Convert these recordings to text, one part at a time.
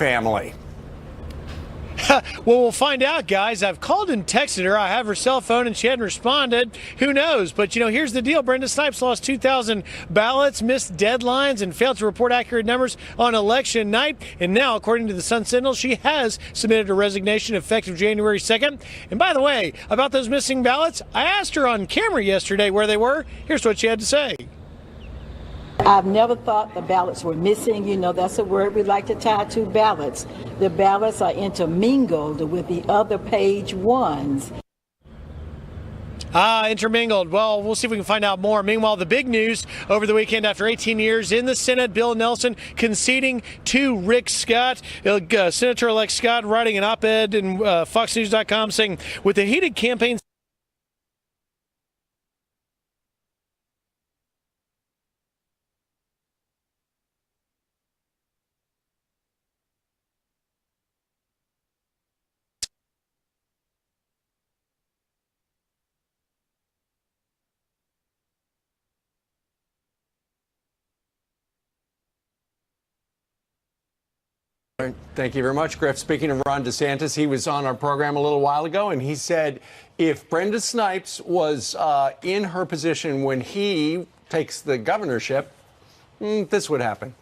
family? Well, we'll find out, guys. I've called and texted her. I have her cell phone, and she hadn't responded. Who knows? But, here's the deal. Brenda Snipes lost 2,000 ballots, missed deadlines, and failed to report accurate numbers on election night. And now, according to the Sun Sentinel, she has submitted a resignation effective January 2nd. And by the way, about those missing ballots, I asked her on camera yesterday where they were. Here's what she had to say. I've never thought the ballots were missing. That's a word we like to tie to ballots. The ballots are intermingled with the other page ones. Intermingled. Well, we'll see if we can find out more. Meanwhile, the big news over the weekend, after 18 years in the Senate, Bill Nelson conceding to Rick Scott. Senator-elect Scott writing an op-ed in FoxNews.com saying, with the heated campaign Thank you very much, Griff. Speaking of Ron DeSantis, he was on our program a little while ago, and he said if Brenda Snipes was in her position when he takes the governorship, this would happen.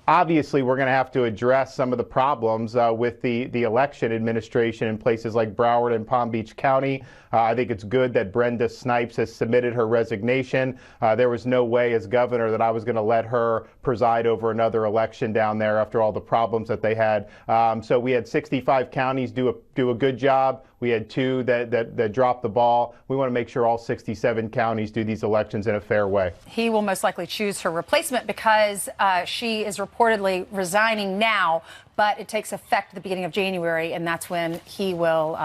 Obviously, we're going to have to address some of the problems with the election administration in places like Broward and Palm Beach County. I think it's good that Brenda Snipes has submitted her resignation. There was no way as governor that I was going to let her preside over another election down there after all the problems that they had. So we had 65 counties do a good job. We had 2 that dropped the ball. We want to make sure all 67 counties do these elections in a fair way. He will most likely choose her replacement because she is reportedly resigning now, but it takes effect at the beginning of January, and that's when he will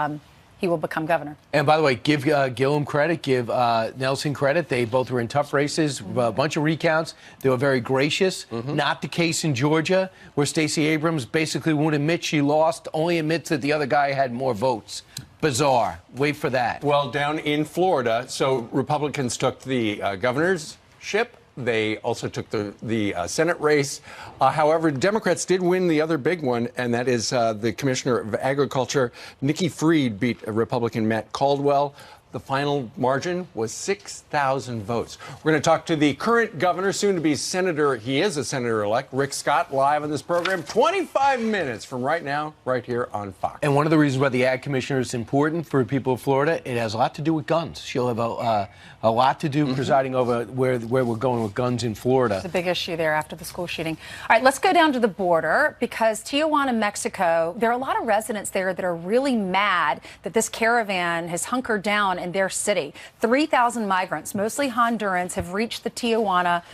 become governor. And by the way, give Gillum credit, give Nelson credit. They both were in tough races, a bunch of recounts. They were very gracious. Not the case in Georgia, where Stacey Abrams basically won't admit she lost, only admits that the other guy had more votes. Bizarre. Wait for that. Well, down in Florida, so Republicans took the governorship. They also took the Senate race. However, Democrats did win the other big one, and that is the Commissioner of Agriculture. Nikki Fried beat Republican Matt Caldwell. The final margin was 6,000 votes. We're going to talk to the current governor, soon to be senator. He is a senator-elect, Rick Scott, live on this program. 25 minutes from right now, right here on Fox. And one of the reasons why the Ag Commissioner is important for people of Florida, it has a lot to do with guns. She'll have a lot to do presiding over where we're going with guns in Florida. It's a big issue there after the school shooting. All right, let's go down to the border because Tijuana, Mexico, there are a lot of residents there that are really mad that this caravan has hunkered down in their city. 3,000 migrants, mostly Hondurans, have reached the Tijuana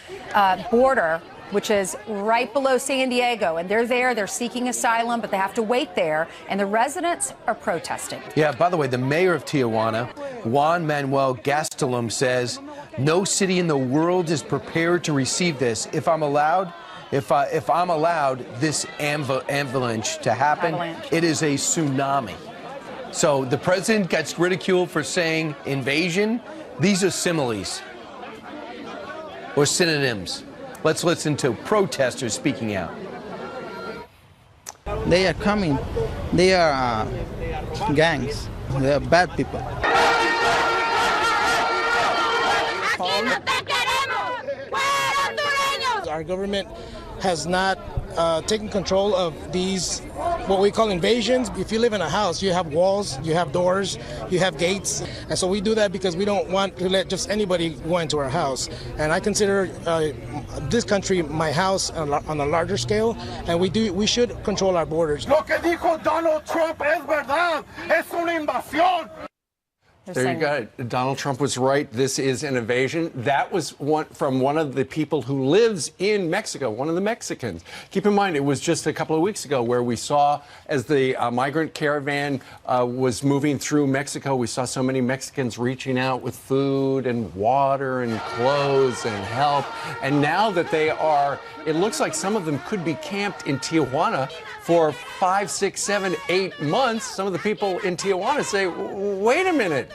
border, which is right below San Diego. And they're there, they're seeking asylum, but they have to wait there. And the residents are protesting. Yeah, by the way, the mayor of Tijuana, Juan Manuel Gastelum, says no city in the world is prepared to receive this. If I'm allowed this avalanche to happen, it is a tsunami. So the president gets ridiculed for saying invasion. These are similes or synonyms. Let's listen to protesters speaking out. They are coming. They are gangs. They are bad people. Our government has not taken control of these, what we call invasions. If you live in a house, you have walls, you have doors, you have gates. And so we do that because we don't want to let just anybody go into our house. And I consider this country my house on a larger scale, and we should control our borders. Lo que dijo Donald Trump es verdad. Es una invasión. There you go. Donald Trump was right. This is an invasion. That was from one of the people who lives in Mexico, one of the Mexicans. Keep in mind, it was just a couple of weeks ago where we saw, as the migrant caravan was moving through Mexico, we saw so many Mexicans reaching out with food and water and clothes and help. And now that they are, it looks like some of them could be camped in Tijuana for 5, 6, 7, 8 months. Some of the people in Tijuana say, wait a minute.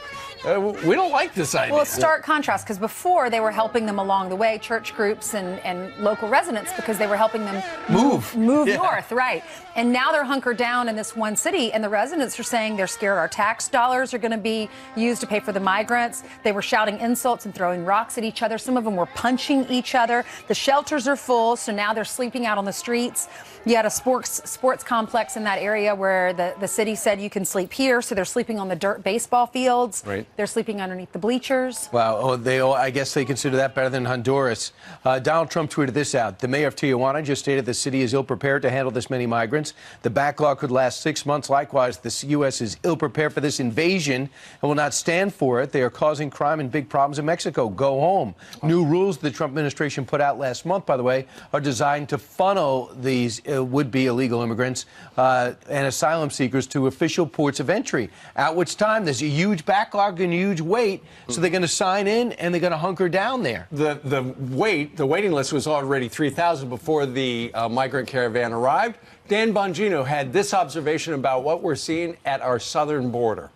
We don't like this idea. Well, stark contrast, because before they were helping them along the way, church groups and local residents, because they were helping them move north, right? And now they're hunkered down in this one city, and the residents are saying they're scared our tax dollars are going to be used to pay for the migrants. They were shouting insults and throwing rocks at each other. Some of them were punching each other. The shelters are full, so now they're sleeping out on the streets. You had a sports complex in that area where the city said you can sleep here, so they're sleeping on the dirt baseball fields. Right. They're sleeping underneath the bleachers. Wow. I guess they consider that better than Honduras. Donald Trump tweeted this out. The mayor of Tijuana just stated the city is ill-prepared to handle this many migrants. The backlog could last 6 months. Likewise, the U.S. is ill-prepared for this invasion and will not stand for it. They are causing crime and big problems in Mexico. Go home. New rules the Trump administration put out last month, by the way, are designed to funnel these would-be illegal immigrants and asylum seekers to official ports of entry, at which time there's a huge backlog and huge wait, so they're going to sign in and they're going to hunker down there. The waiting list was already 3,000 before the migrant caravan arrived. Dan Bongino had this observation about what we're seeing at our southern border.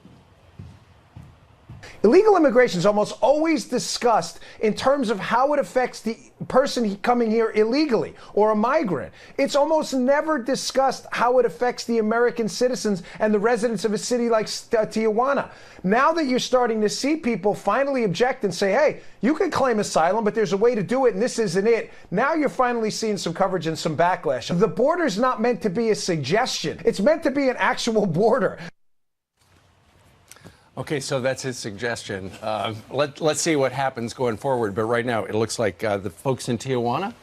Illegal immigration is almost always discussed in terms of how it affects the person coming here illegally or a migrant. It's almost never discussed how it affects the American citizens and the residents of a city like Tijuana. Now that you're starting to see people finally object and say, hey, you can claim asylum, but there's a way to do it, and this isn't it. Now you're finally seeing some coverage and some backlash. The border's not meant to be a suggestion. It's meant to be an actual border. Okay, so that's his suggestion. Let's see what happens going forward. But right now, it looks like the folks in Tijuana,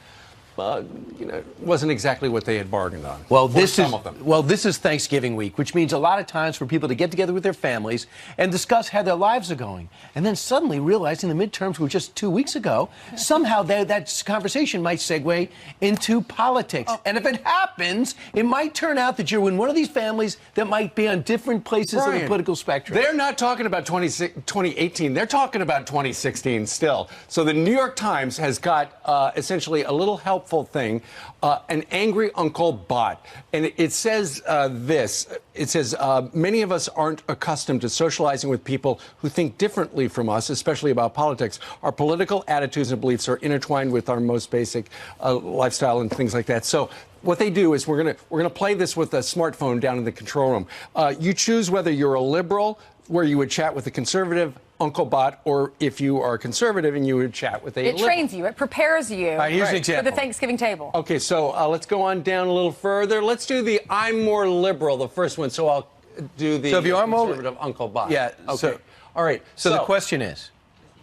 wasn't exactly what they had bargained on. Well, this is Thanksgiving week, which means a lot of times for people to get together with their families and discuss how their lives are going. And then suddenly realizing the midterms were just 2 weeks ago, somehow that conversation might segue into politics. And if it happens, it might turn out that you're in one of these families that might be on different places of the political spectrum. They're not talking about 2018. They're talking about 2016 still. So the New York Times has got essentially a little helpful thing, an angry Uncle Bot. And it says this. It says, many of us aren't accustomed to socializing with people who think differently from us, especially about politics. Our political attitudes and beliefs are intertwined with our most basic lifestyle and things like that. So what they do is we're gonna play this with a smartphone down in the control room. You choose whether you're a liberal, where you would chat with a conservative Uncle Bot, or if you are conservative and you would chat with a liberal. It trains you. It prepares you here's an example. for the Thanksgiving table. Okay, so let's go on down a little further. Let's do the I'm more liberal, the first one. So I'll do the conservative Uncle Bot. Yeah. Okay. So, all right. So the question is,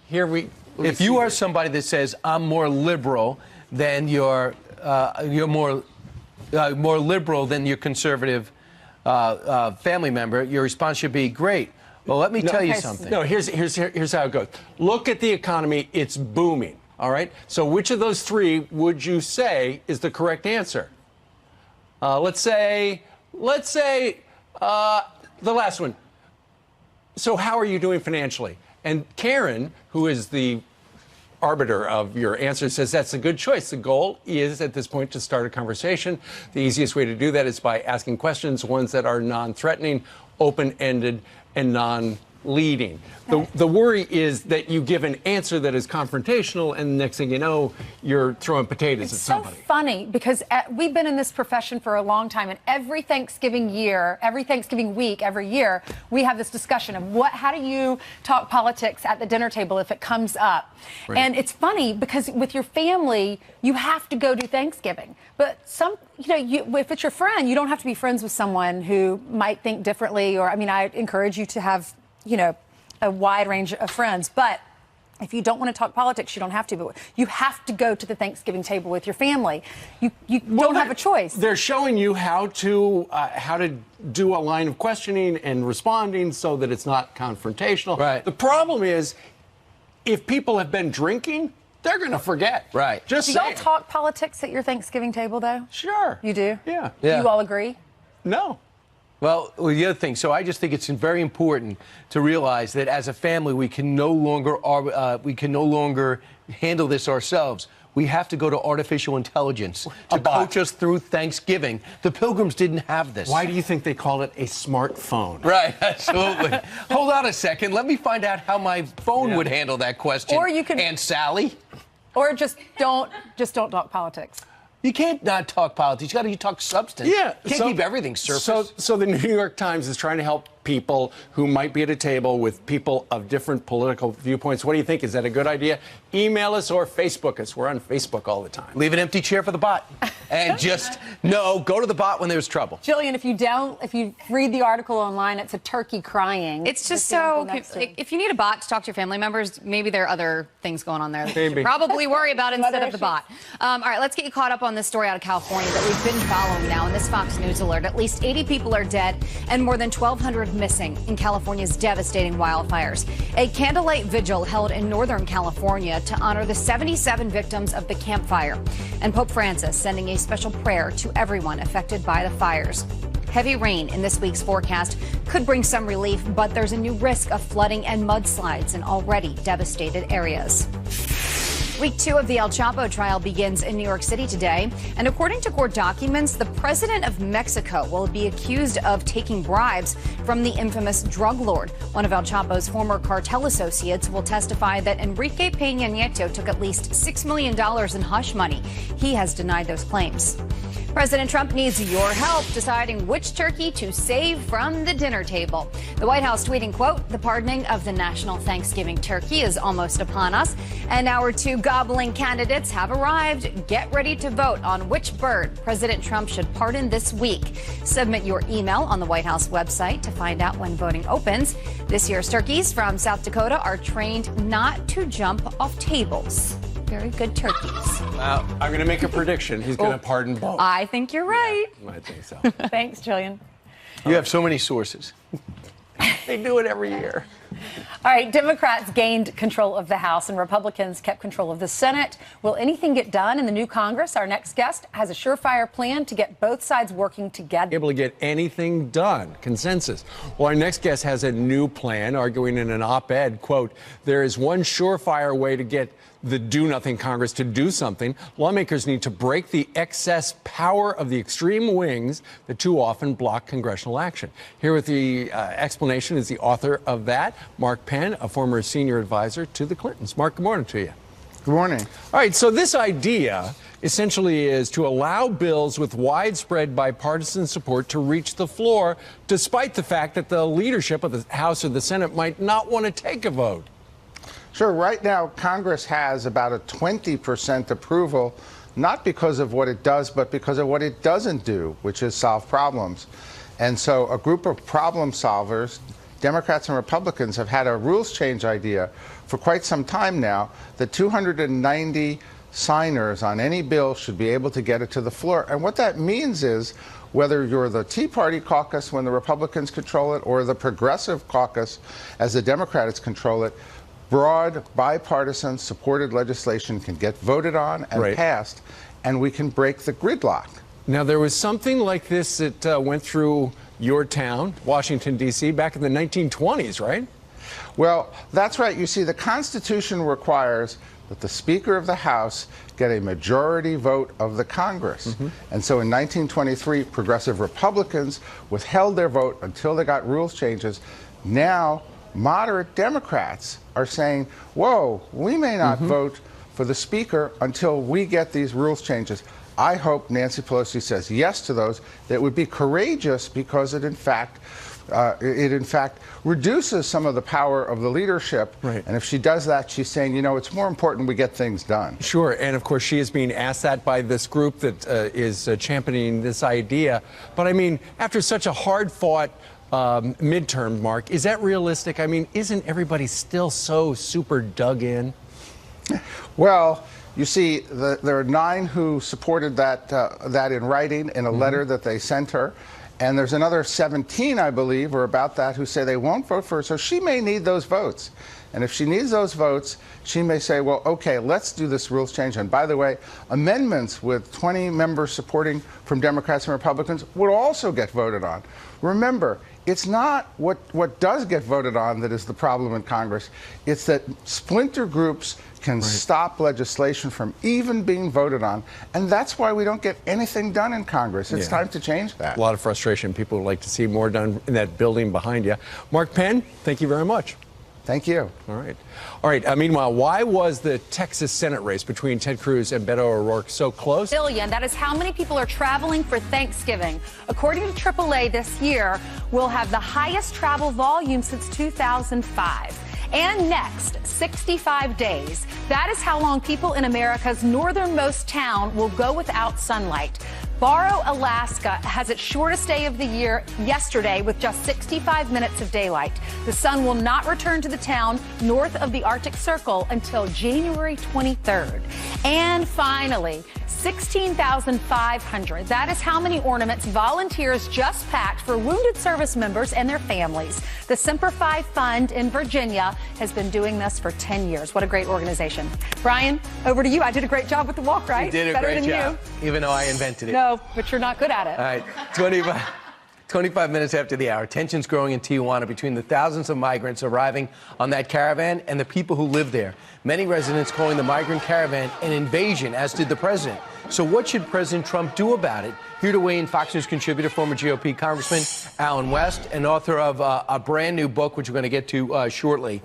if you are somebody that says I'm more liberal than you're more liberal than your conservative family member, your response should be great. Well, let me tell you something. No, here's how it goes. Look at the economy. It's booming. All right. So which of those three would you say is the correct answer? Let's say the last one. So how are you doing financially? And Karen, who is the arbiter of your answer, says that's a good choice. The goal is at this point to start a conversation. The easiest way to do that is by asking questions, ones that are non-threatening, open-ended, and non-leading. The worry is that you give an answer that is confrontational, and the next thing you know, you're throwing potatoes at somebody. It's so funny because we've been in this profession for a long time, and every Thanksgiving week, every year, we have this discussion of how do you talk politics at the dinner table if it comes up. Right. And it's funny because with your family, you have to go do Thanksgiving. But if it's your friend, you don't have to be friends with someone who might think differently. Or, I encourage you to have, a wide range of friends. But if you don't want to talk politics, you don't have to. But you have to go to the Thanksgiving table with your family. You don't have a choice. They're showing you how to do a line of questioning and responding so that it's not confrontational. Right. The problem is, if people have been drinking, they're going to forget. Right. Do y'all talk politics at your Thanksgiving table, though? Sure. You do? Yeah. Do you all agree? No. Well, the other thing, so I just think it's very important to realize that as a family, we can no longer handle this ourselves. we have to go to artificial intelligence to coach us through Thanksgiving. The Pilgrims didn't have this. Why do you think they called it a smartphone? Right, absolutely. Hold on a second. Let me find out how my phone would handle that question. Or you could, Aunt Sally. Or just don't talk politics. You can't not talk politics. You got to talk substance. Yeah. You can't keep everything surface. So the New York Times is trying to help people who might be at a table with people of different political viewpoints. What do you think? Is that a good idea? Email us or Facebook us. We're on Facebook all the time. Leave an empty chair for the bot. And just, go to the bot when there's trouble. Jillian, if you read the article online, it's a turkey crying. It's just so, if you need a bot to talk to your family members, maybe there are other things going on there that you Maybe. should probably worry about instead of the bot. All right, let's get you caught up on this story out of California that we've been following now. In this Fox News alert, at least 80 people are dead and more than 1,200 missing in California's devastating wildfires. A candlelight vigil held in Northern California to honor the 77 victims of the Camp Fire. And Pope Francis sending a special prayer to everyone affected by the fires. Heavy rain in this week's forecast could bring some relief, but there's a new risk of flooding and mudslides in already devastated areas. Week 2 of the El Chapo trial begins in New York City today. And according to court documents, the president of Mexico will be accused of taking bribes from the infamous drug lord. One of El Chapo's former cartel associates will testify that Enrique Peña Nieto took at least $6 million in hush money. He has denied those claims. President Trump needs your help deciding which turkey to save from the dinner table. The White House tweeting, quote, "The pardoning of the national Thanksgiving turkey is almost upon us, and our 2 gobbling candidates have arrived. Get ready to vote on which bird President Trump should pardon this week. Submit your email on the White House website to find out when voting opens. This year's turkeys from South Dakota are trained not to jump off tables." Very good turkeys. I'm going to make a prediction. He's going to pardon both. I think you're right. Yeah, I think so. Thanks, Jillian. You have so many sources. They do it every year. All right, Democrats gained control of the House and Republicans kept control of the Senate. Will anything get done in the new Congress? Our next guest has a surefire plan to get both sides working together. Able to get anything done. Consensus. Well, our next guest has a new plan, arguing in an op-ed, quote, "There is one surefire way to get the do-nothing Congress to do something. Lawmakers need to break the excess power of the extreme wings that too often block congressional action." Here with the explanation is the author of that, Mark Penn, a former senior advisor to the Clintons. Mark, good morning to you. Good morning. All right, so this idea essentially is to allow bills with widespread bipartisan support to reach the floor, despite the fact that the leadership of the House or the Senate might not want to take a vote. Sure. Right now, Congress has about a 20% approval, not because of what it does, but because of what it doesn't do, which is solve problems. And so a group of problem solvers, Democrats and Republicans, have had a rules change idea for quite some time now that 290 signers on any bill should be able to get it to the floor. And what that means is, whether you're the Tea Party caucus when the Republicans control it or the Progressive caucus as the Democrats control it, broad, bipartisan, supported legislation can get voted on and passed, and we can break the gridlock. Now, there was something like this that went through your town, Washington, D.C., back in the 1920s, right? Well, that's right. You see, the Constitution requires that the Speaker of the House get a majority vote of the Congress. And so in 1923, progressive Republicans withheld their vote until they got rules changes. Now, moderate Democrats are saying, whoa, we may not vote for the Speaker until we get these rules changes. I hope Nancy Pelosi says yes to those. That would be courageous because it in fact reduces some of the power of the leadership. And if she does that, she's saying, you know, it's more important we get things done. Sure. And of course, she is being asked that by this group that is championing this idea. But I mean, after such a hard-fought midterm, Mark, is that realistic? I mean, isn't everybody still so super dug in? Well, you see, there are 9 who supported that in writing in a letter that they sent her. And there's another 17, I believe, or about that, who say they won't vote for her. So she may need those votes. And if she needs those votes, she may say, well, okay, let's do this rules change. And by the way, amendments with 20 members supporting from Democrats and Republicans would also get voted on. Remember, it's not what does get voted on that is the problem in Congress. It's that splinter groups can stop legislation from even being voted on. And that's why we don't get anything done in Congress. It's time to change that. A lot of frustration. People would like to see more done in that building behind you. Mark Penn, thank you very much. Thank you. All right. All right. Meanwhile, why was the Texas Senate race between Ted Cruz and Beto O'Rourke so close? Billion. That is how many people are traveling for Thanksgiving. According to AAA, this year we'll have the highest travel volume since 2005. And next, 65 days. That is how long people in America's northernmost town will go without sunlight. Barrow, Alaska has its shortest day of the year yesterday with just 65 minutes of daylight. The sun will not return to the town north of the Arctic Circle until January 23rd. And finally, 16,500. That is how many ornaments volunteers just packed for wounded service members and their families. The Semper Fi Fund in Virginia has been doing this for 10 years. What a great organization. Brian, over to you. I did a great job with the walk, right? You did a Better great than job, even though I invented it. No, but you're not good at it. All right, 25 minutes after the hour. Tensions growing in Tijuana between the thousands of migrants arriving on that caravan and the people who live there. Many residents calling the migrant caravan an invasion, as did the president. So what should President Trump do about it? Here to weigh in, Fox News contributor, former GOP Congressman Allen West, and author of a brand new book, which we're going to get to shortly.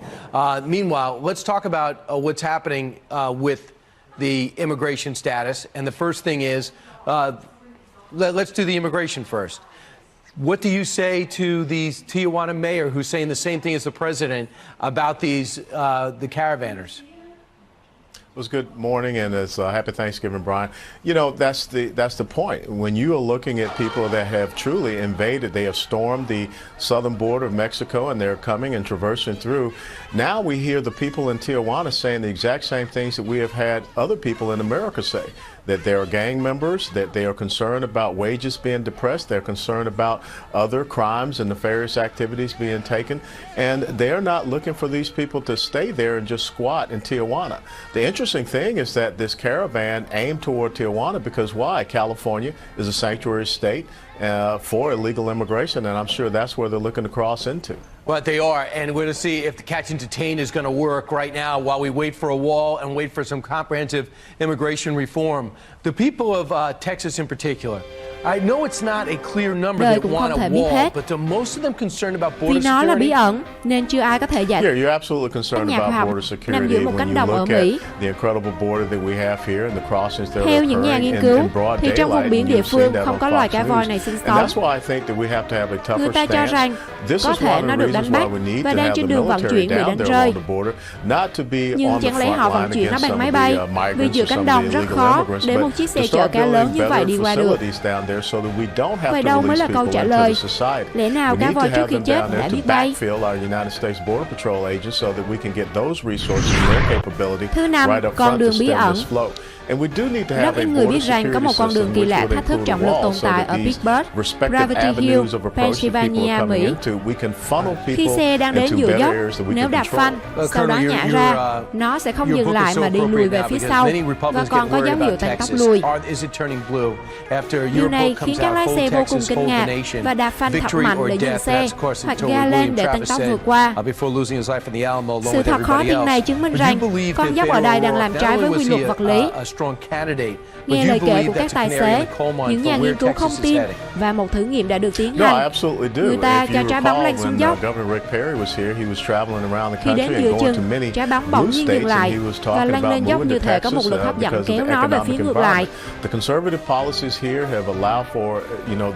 Meanwhile, let's talk about what's happening with the immigration status. And the first thing is, let's do the immigration first. What do you say to the Tijuana mayor who's saying the same thing as the president about these the caravanners? It was good morning, and it's happy Thanksgiving, Brian. You know, that's the point. When you are looking at people that have truly invaded, they have stormed the southern border of Mexico, and they're coming and traversing through. Now we hear the people in Tijuana saying the exact same things that we have had other people in America say, that they are gang members, that they are concerned about wages being depressed, they're concerned about other crimes and nefarious activities being taken, and they're not looking for these people to stay there and just squat in Tijuana. The interesting thing is that this caravan aimed toward Tijuana because why? California is a sanctuary state for illegal immigration, and I'm sure that's where they're looking to cross into. But they are, and we're going to see if the catch and detain is going to work right now while we wait for a wall and wait for some comprehensive immigration reform. The people of Texas in particular, I know it's not a clear number Đời that cũng want không thể a biết wall, hết. but most of them concerned about Vì border nó là bí security. ẩn nên chưa ai có thể giải Yeah, you're absolutely concerned Các nhà khoa about học border nằm security giữa một when cánh you đồng ở look Mỹ. at the incredible border that we have here and the crossings that Theo are những nhà occurring nghiên in cứu, broad thì trong vùng daylight, biển and địa you've seen phương that không on có loài Fox cá voi News. này sinh And sống. that's why I think that we have to have a Người tougher ta cho stance. rằng This có is thể one of nó the được reasons đánh why bắt we need và to đang have the trên đường vận military chuyển bị down đánh there rơi. along the border, not to be Nhưng on the chẳng lẽ front họ vận line chuyển nó against bằng some máy of bay the vì migrants giữa or cánh some of đồng the rất illegal khó immigrants, để một but chiếc to xe chở start cá lớn building như vậy better đi qua được. facilities down there so that we don't have Vậy to đâu mới release là câu people trả into lời? the society. Lẽ nào We cá need to voi trước have khi them chết down đã there biết to bay? backfill our United States Border Patrol agents so that we can get those resources and their capability Thứ năm, right up con front to đường bí stem ẩn. this flow. And we do need to Rất have ít a người biết border rằng có một security con đường system kỳ which lạ would thách thức include trọng a lực wall tồn so tại that ở these Pittsburgh, respective Gravity Hill, avenues of approach that people Pennsylvania, are coming Mỹ. into, we can funnel Khi people xe đang đến into giữa better dốc, areas that we nếu can đạp control. phanh, sau đó nhả ra, nó sẽ không dừng lại mà đi lùi về phía sau và còn có dấu hiệu tăng tốc lùi. Điều này khiến các lái xe vô cùng kinh ngạc và đạp phanh thật mạnh để dừng xe hoặc ga lên để tăng tốc vượt qua. Sự thật khó tin này chứng minh rằng con dốc ở đây đang làm trái với quy luật vật lý. Nghe lời kể của các tài xế, những nhà nghiên cứu không tin và một thử nghiệm đã được tiến No, I hành. absolutely do. Người ta If cho you trái bóng recall, lên xuống when dốc. Governor Rick Perry was here, he was traveling around the Khi đến country giữa and going to chừng, many trái bóng bỗng blue nhiên states, dừng lại and he was và talking lăn about lên dốc moving như to thể có một Texas lực hấp dẫn because of kéo the nó về economic phía ngược lại. environment. The conservative policies here have allowed for,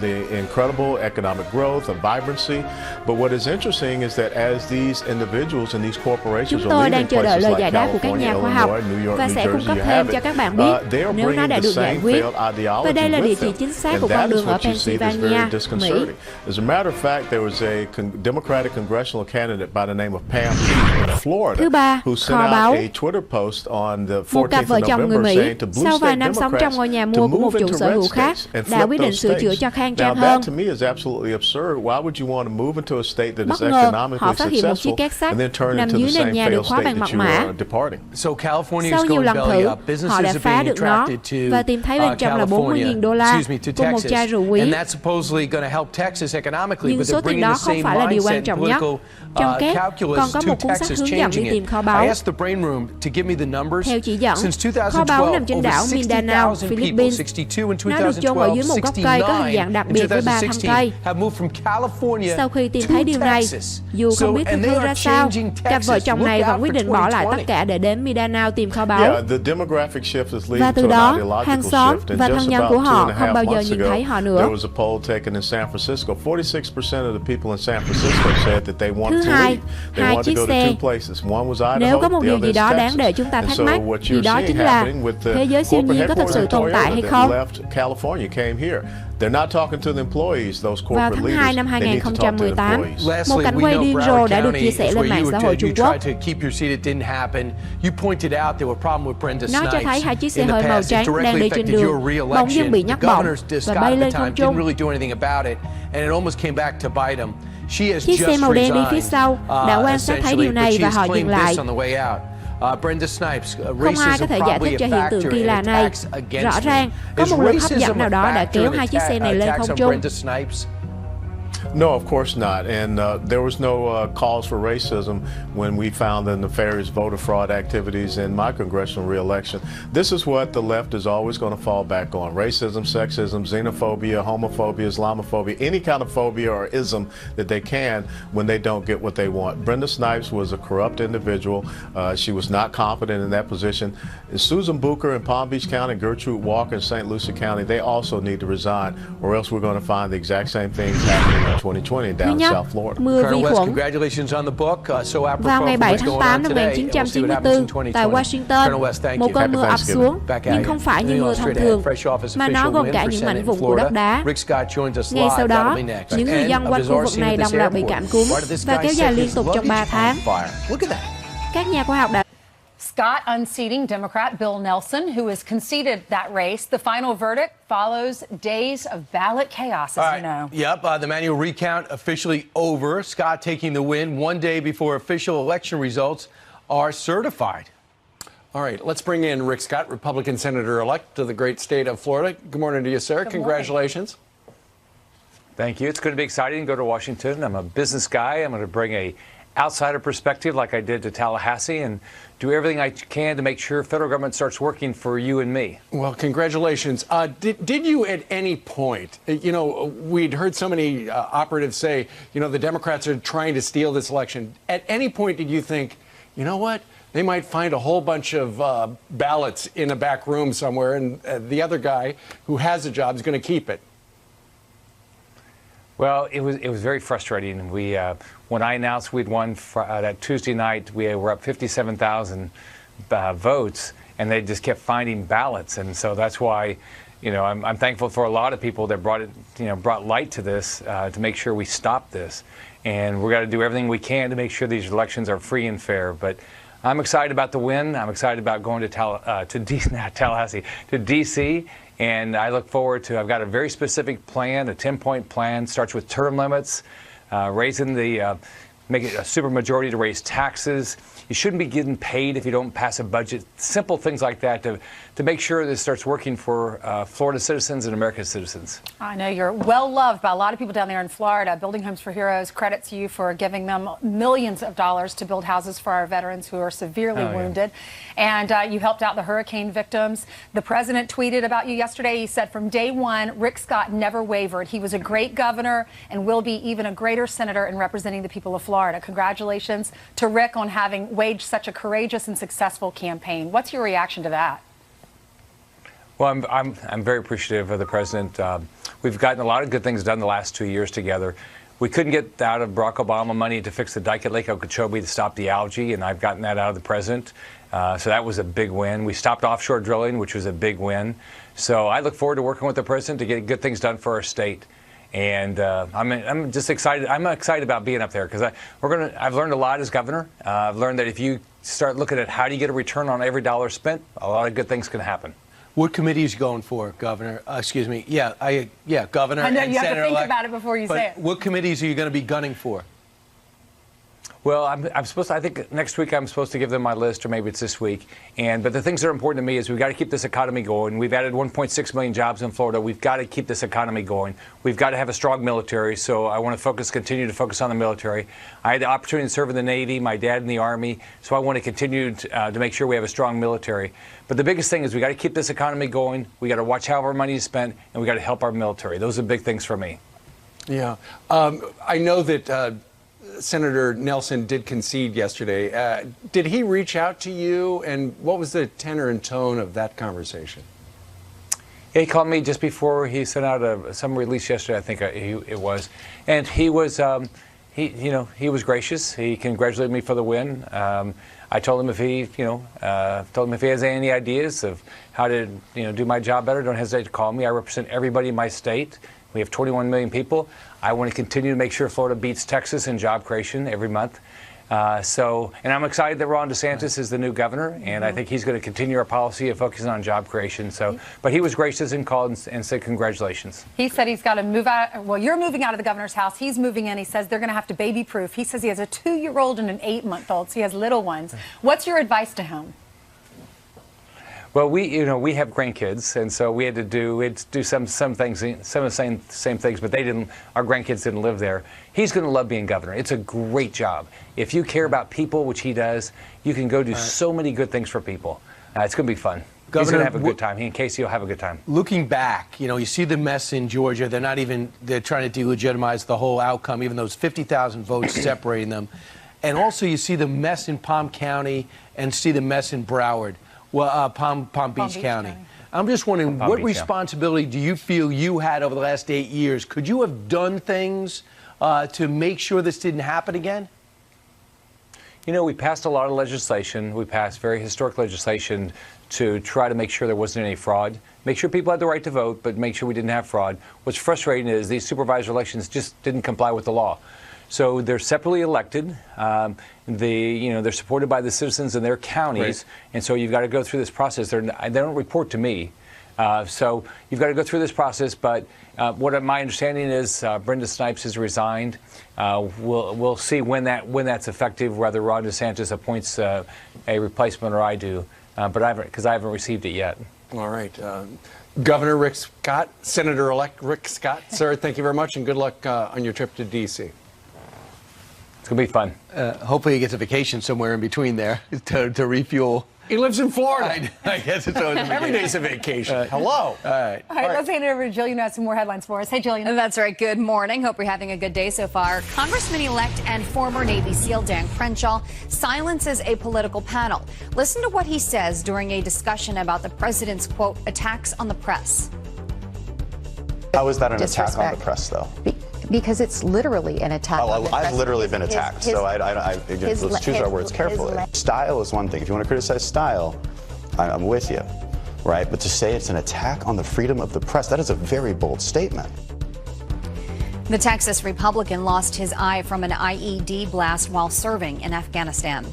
the incredible economic growth and vibrancy. But what is interesting is that as these individuals and these corporations Chúng are tôi đang leaving chờ đợi places lời like giải đáp của các California, nhà khoa học Illinois, New York, và New sẽ cung Jersey, cấp you thêm have cho it. các bạn biết They are nếu nó bringing đã the được giải same quyết. failed ideology Và đây là địa with chỉ them. chính xác And của that con is đường ở what you see that's very Pennsylvania, Mỹ. disconcerting. As a matter of fact, there was a Democratic Democratic congressional candidate by the name of Pam Keith in Florida, Thứ ba, who sent kho out báu. a Twitter post on the Một cặp 14th vợ of chồng người November Mỹ saying to blue sau vài state năm sống trong ngôi nhà Democrats mua to của một move chủ into sở hữu red khác states and đã flip quyết định those sửa chữa states. cho khang Now trang that hơn. to me is absolutely absurd. Why would you want to move into a state that is Bất ngờ, họ economically phát hiện một chiếc successful két sắt and then turn nằm into dưới the nền same nhà được failed khóa state bằng that mật you mã. are departing? So California Sau is nhiều going lần belly thử, up. họ Businesses đã are phá being được nó attracted và to tìm thấy bên trong là California, $40,000 excuse me, to cùng một Texas. chai rượu quý. And that's supposedly going to help Texas economically, Nhưng but số they're tiền bringing đó the không same phải là điều quan mindset trọng and nhất. political Trong két còn calculus có to một cuốn sách Texas, hướng dẫn đi changing tìm it. kho I báu. asked the brain room to give me the numbers. Theo chỉ dẫn, Since kho báu 2012, nằm trên over đảo Mindanao, 60,000 people, Philippines. 62 in Nó được chôn ở 2012, dưới một gốc cây có hình dạng 69 đặc in biệt với 3 thân 2016 cây. have moved from California Sau khi tìm to thấy điều này, Texas. dù không biết and thực they hư are ra sao, changing cặp vợ Texas. chồng này Look vẫn out quyết for định bỏ lại tất 2020. cả để đến Mindanao tìm kho báu. Yeah, the demographic shift is Và leading từ to an đó, ideological hàng xóm shift. And và just thân nhân about của họ 2.5 không bao giờ months nhìn ago, thấy họ nữa. there was a poll taken in San Francisco. 46% of the people in San Francisco said that they wanted Thứ to hai, leave. They hai wanted chiếc to go to xe. two places. One was Idaho, Nếu có một the điều other gì is đó đáng Texas. để chúng ta And thắc so mắc, what thì you're đó seeing chính là happening with the thế giới siêu corporate nhiên có thực sự headquarters tồn tại hay Toyota không? that left California came here. They're not talking to the employees, those Vào corporate tháng leaders. 2 năm They need to talk to the 2018, employees. một cảnh quay điên rồ đã được chia sẻ lên mạng xã hội Trung Quốc. You tried to keep your seat, it didn't happen. You pointed out there were problems with Brenda Nó cho Snipes thấy hai chiếc xe in the hơi màu past. It trắng đang directly đi trên affected đường, your re-election. bỗng dưng bị The nhấc bổng governor, và Scott bay at lên the không time, trung. didn't really do anything about it, and it almost came back to bite him. She has Chiếc xe just màu đen đi phía resigned, sau đã quan sát thấy điều này và họ dừng lại. Brenda Snipes, Không ai có thể giải thích cho hiện tượng kỳ lạ này. Rõ ràng, có một lực hấp dẫn nào đó đã kéo hai chiếc xe này lên không trung. No, of course not. And there was no cause for racism when we found the nefarious voter fraud activities in my congressional reelection. This is what the left is always going to fall back on. Racism, sexism, xenophobia, homophobia, Islamophobia, any kind of phobia or ism that they can when they don't get what they want. Brenda Snipes was a corrupt individual. She was not competent in that position. Susan Bucher in Palm Beach County, Gertrude Walker in St. Lucie County, they also need to resign, or else we're going to find the exact same things happening in 2020 down in South Florida. Mưa vi khuẩn. Congratulations on the book. Vào ngày 7 tháng 8 năm 1994, tại Washington, một cơn mưa ập xuống, nhưng không phải như mưa thông thường, mà nó gồm cả những mảnh vụn của đất đá. Ngay sau đó, những người dân quanh khu vực này đồng loạt bị cảm cúm và kéo dài liên tục trong 3 tháng. Các nhà khoa học đã Scott unseating Democrat Bill Nelson, who has conceded that race. The final verdict follows days of ballot chaos, as you know. Yep, the manual recount officially over. Scott taking the win one day before official election results are certified. All right, let's bring in Rick Scott, Republican Senator-elect to the great state of Florida. Good morning to you, sir. Congratulations. Thank you. It's going to be exciting to go to Washington. I'm a business guy. I'm going to bring a outsider perspective like I did to Tallahassee and do everything I can to make sure federal government starts working for you and me. Well, congratulations. Did you at any point, you know, we'd heard so many operatives say, you know, the Democrats are trying to steal this election. At any point did you think, you know what, they might find a whole bunch of ballots in a back room somewhere and the other guy who has a job is going to keep it? Well, it was very frustrating. We when I announced we'd won that Tuesday night, we were up 57,000 votes, and they just kept finding ballots, and so that's why, you know, I'm thankful for a lot of people that brought light to this to make sure we stop this, and we're got to do everything we can to make sure these elections are free and fair. But I'm excited about the win. I'm excited about going to Tallahassee, to D.C. And I look forward to, I've got a very specific plan, a 10-point plan, starts with term limits, raising make it a supermajority to raise taxes. You shouldn't be getting paid if you don't pass a budget. Simple things like that to make sure this starts working for Florida citizens and American citizens. I know you're well loved by a lot of people down there in Florida. Building Homes for Heroes credits you for giving them millions of dollars to build houses for our veterans who are severely wounded. And you helped out the hurricane victims. The president tweeted about you yesterday. He said, from day one, Rick Scott never wavered. He was a great governor and will be even a greater senator in representing the people of Florida. Congratulations to Rick on having waged such a courageous and successful campaign. What's your reaction to that? Well, I'm very appreciative of the president. We've gotten a lot of good things done the last 2 years together. We couldn't get out of Barack Obama money to fix the dike at Lake Okeechobee to stop the algae, and I've gotten that out of the president. So that was a big win. We stopped offshore drilling, which was a big win. So I look forward to working with the president to get good things done for our state. And I'm just excited. I'm excited about being up there because I've learned a lot as governor. I've learned that if you start looking at how do you get a return on every dollar spent, a lot of good things can happen. What committee is you going for, Governor? Excuse me. Yeah, Governor. I know and you have to Senator think about it before you say it. What committees are you going to be gunning for? Well, I'm supposed to, I think next week I'm supposed to give them my list, or maybe it's this week. But the things that are important to me is we've got to keep this economy going. We've added 1.6 million jobs in Florida. We've got to keep this economy going. We've got to have a strong military. So I want to continue to focus on the military. I had the opportunity to serve in the Navy, my dad in the Army. So I want to continue to make sure we have a strong military. But the biggest thing is we got to keep this economy going. We got to watch how our money is spent, and we got to help our military. Those are big things for me. Yeah. I know that Senator Nelson did concede yesterday. Did he reach out to you, and what was the tenor and tone of that conversation? Yeah, he called me just before he sent out some release yesterday, I think it was, and he was he was gracious. He congratulated me for the win. I told him if he has any ideas of how to do my job better, don't hesitate to call me. I represent everybody in my state. We have 21 million people. I want to continue to make sure Florida beats Texas in job creation every month. And I'm excited that Ron DeSantis is the new governor, and I think he's going to continue our policy of focusing on job creation. But he was gracious and called and said congratulations. He said he's got to move out. Well, you're moving out of the governor's house. He's moving in. He says they're going to have to baby-proof. He says he has a 2-year-old and an 8-month-old, so he has little ones. What's your advice to him? Well, we have grandkids, and so we had to do some things, some of the same things, but our grandkids didn't live there. He's going to love being governor. It's a great job. If you care about people, which he does, you can go do so many good things for people. It's going to be fun. Governor, he's going to have a good time. He and Casey will have a good time. Looking back, you see the mess in Georgia. They're trying to delegitimize the whole outcome, even though it's 50,000 votes separating them. And also you see the mess in Palm County and see the mess in Broward. Well, Palm Beach County. I'm just wondering, what responsibility do you feel you had over the last 8 years? Could you have done things to make sure this didn't happen again? We passed a lot of legislation. We passed very historic legislation to try to make sure there wasn't any fraud, make sure people had the right to vote, but make sure we didn't have fraud. What's frustrating is these supervisor elections just didn't comply with the law. So they're separately elected. They're supported by the citizens in their counties, and so you've got to go through this process. They don't report to me, so you've got to go through this process. But what my understanding is, Brenda Snipes has resigned. We'll see when that's effective, whether Ron DeSantis appoints a replacement or I do, but I haven't received it yet. All right. Governor Rick Scott, Senator-elect Rick Scott, sir, thank you very much, and good luck on your trip to D.C. It's going to be fun. Hopefully he gets a vacation somewhere in between there to refuel. He lives in Florida. I guess it's always a vacation. Every day's a vacation. Hello. All right. Let's hand it over to Jillian, who has some more headlines for us. Hey, Jillian. That's right. Good morning. Hope you're having a good day so far. Congressman-elect and former Navy SEAL Dan Crenshaw silences a political panel. Listen to what he says during a discussion about the president's, quote, attacks on the press. How is that an attack on the press, though? Because it's literally an attack. I've literally been attacked, so let's choose our words carefully. Style is one thing. If you want to criticize style, I'm with you, right? But to say it's an attack on the freedom of the press, that is a very bold statement. The Texas Republican lost his eye from an IED blast while serving in Afghanistan.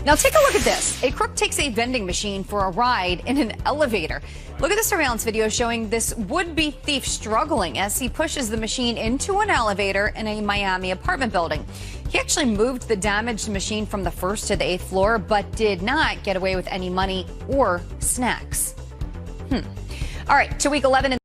Now take a look at this. A crook takes a vending machine for a ride in an elevator. Look at the surveillance video showing this would-be thief struggling as he pushes the machine into an elevator in a Miami apartment building. He actually moved the damaged machine from the 1st to the 8th floor, but did not get away with any money or snacks. All right, to week 11.